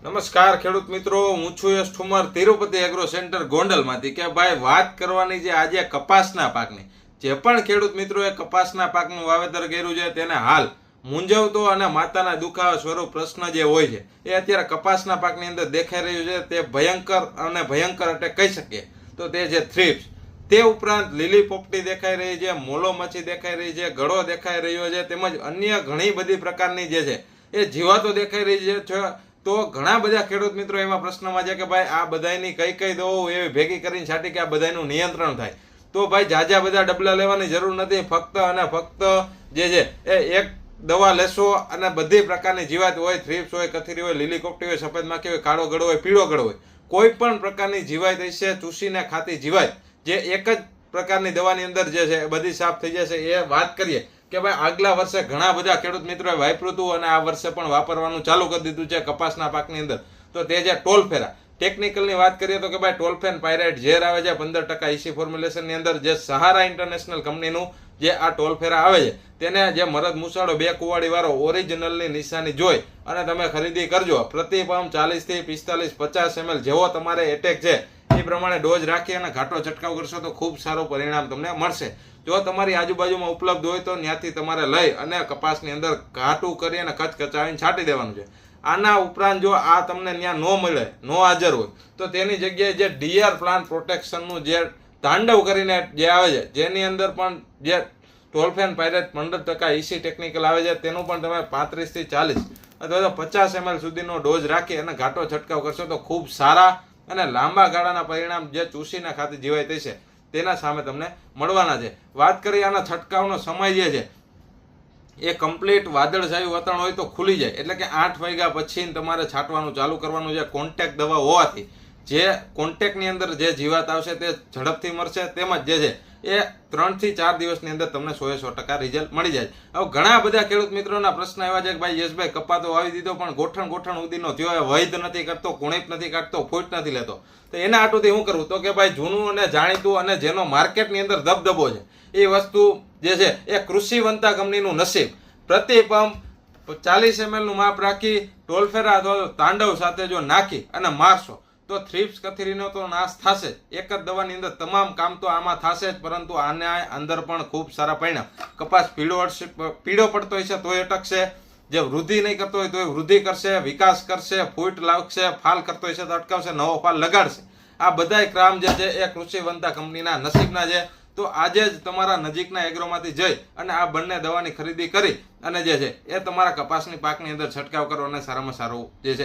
નમસ્કાર ખેડૂત મિત્રો, હું છું યશ ઠુમર, તિરુપતિ એગ્રો સેન્ટર ગોંડલમાંથી. કે ભાઈ વાત કરવાની છે આજે કપાસના પાકની. જે પણ ખેડૂત મિત્રોએ કપાસના પાકનું વાવેતર કર્યું છે તેને હાલ મૂંઝવતો અને માતાના દુખાવા સ્વરૂપ પ્રશ્ન જે હોય છે એ અત્યારે કપાસના પાકની અંદર દેખાઈ રહ્યું છે. તે ભયંકર એટલે કહી શકીએ તો તે છે થ્રિપ્સ. તે ઉપરાંત લીલી પોપટી દેખાઈ રહી છે, મોલો મચ્છી દેખાઈ રહી છે, ગળો દેખાઈ રહ્યો છે, તેમજ અન્ય ઘણી બધી પ્રકારની જે છે એ જીવાતો દેખાઈ રહી છે. તો ઘણા બધા ખેડૂત મિત્રો એવા પ્રશ્નમાં છે કે ભાઈ આ બધાની કઈ દવાઓ એવી ભેગી કરીને છાંટી કે આ બધાનું નિયંત્રણ થાય. તો ભાઈ જાજા બધા ડબલા લેવાની જરૂર નથી. ફક્ત અને ફક્ત જે છે એ એક દવા લેશો અને બધી પ્રકારની જીવાત હોય, થ્રિપ્સ હોય, કથીરી હોય, લીલી કોપટી હોય, સફેદ માખી હોય, કાળો ગળો હોય, પીળો ગળો હોય, કોઈ પણ પ્રકારની જીવાત હશે, ચૂસીને ખાતી જીવાત જે એક જ પ્રકારની દવાની અંદર જે છે બધી સાફ થઈ જશે. એ વાત કરીએ કે ભાઈ આગલા વર્ષે ઘણા બધા ખેડૂત મિત્રોએ વાપર્યું હતું અને આ વર્ષે પણ વાપરવાનું ચાલુ કરી દીધું છે કપાસના પાકની અંદર. તો તે છે ટોલફેરા. ટેકનિકલની વાત કરીએ તો કે ભાઈ ટોલફેન પાયરાઇટ ઝેર આવે છે 15% ઇસી ફોર્મ્યુલેશનની અંદર, જે સહારા ઇન્ટરનેશનલ કંપનીનું જે આ ટોલફેરા આવે છે તેને જે મરદ મૂસાડો 2 કુવાડી વાળો ઓરિજિનલની નિશાની જોઈ અને તમે ખરીદી કરજો. પ્રતિ પંપ 40 થી 45 50 ml જેવો તમારે એટેક છે એ પ્રમાણે ડોઝ રાખી અને ઘાટો છંટકાવ કરશો તો ખૂબ સારું પરિણામ તમને મળશે. જો તમારી આજુબાજુમાં ઉપલબ્ધ હોય તો ત્યાંથી તમારે લઈ અને કપાસની અંદર ઘાટું કરી અને કચકચાવીને છાંટી દેવાનું છે. આના ઉપરાંત જો આ તમને ત્યાં ન મળે, ન હાજર હોય તો તેની જગ્યાએ જે ડીઆર પ્લાન્ટ પ્રોટેક્શનનું જે તાંડવ કરીને જે આવે છે જેની અંદર પણ જે ટોલફેન પાયરેટ 15% ઇસી ટેકનિકલ આવે છે તેનું પણ તમે 35 થી 40 અથવા તો 50 ml સુધીનો ડોઝ રાખી અને ઘાટો છંટકાવ કરશો તો ખૂબ સારા અને લાંબા ગાળાના પરિણામ જે ચૂસીના ખાતે જીવાય થશે તેના સામે તમને મળવાના છે. વાત કરીએ આના છંટકાવનો સમય જે છે એ કમ્પ્લીટ વાદળછાયું વાતાવરણ હોય તો ખુલી જાય, એટલે કે 8 વાગ્યા પછી તમારે છાંટવાનું ચાલુ કરવાનું છે. કોન્ટેક્ટ દવા હોવાથી જે કોન્ટેક્ટની અંદર જે જીવાત આવશે તે ઝડપથી મરશે, તેમજ જે છે એ 3 થી 4 દિવસની અંદર તમને 100% રિઝલ્ટ મળી જાય. હવે ઘણા બધા ખેડૂત મિત્રોના પ્રશ્ન એવા છે કે ભાઈ યશભાઈ કપાતો વાવી દીધો પણ ગોઠણ ઉદીનો થયો, વૈધ નથી કરતો, કુણીપ નથી કાઢતો, ફૂટ નથી લેતો, તો એના હાટુથી શું કરવું? તો કે ભાઈ જૂનું અને જાણીતું અને જેનો માર્કેટની અંદર દબદબો છે એ વસ્તુ જે છે એ કૃષિવંતા કંપનીનું નસીબ. પ્રતિ પંપ 40 ml નું માપ રાખી ટોલફેરા અથવા તાંડવ સાથે જો નાખી અને મારશો તો થ્રિપ્સ કથીરીનો તો નાશ થશે. એક જ દવાની અંદર તમામ કામ તો આમાં થશે જ, પરંતુ આના અંદર પણ ખૂબ સારા પરિણામ. કપાસ પીળો પડતો હશે તોય અટકશે, જે વૃદ્ધિ નહીં કરતો હોય તો વૃદ્ધિ કરશે, વિકાસ કરશે, ફૂટ લાવશે, ફાલ કરતો હશે તો અટકાવશે, નવો ફાલ લગાડશે. આ બધાય કામ જે છે એ કૃષિવંતા કંપનીના નસીબના છે. તો આજે જ તમારા નજીકના એગ્રોમાંથી જઈ અને આ બંને દવાની ખરીદી કરી અને જે છે એ તમારા કપાસની પાકની અંદર છંટકાવ કરો અને સારામાં સારું જે છે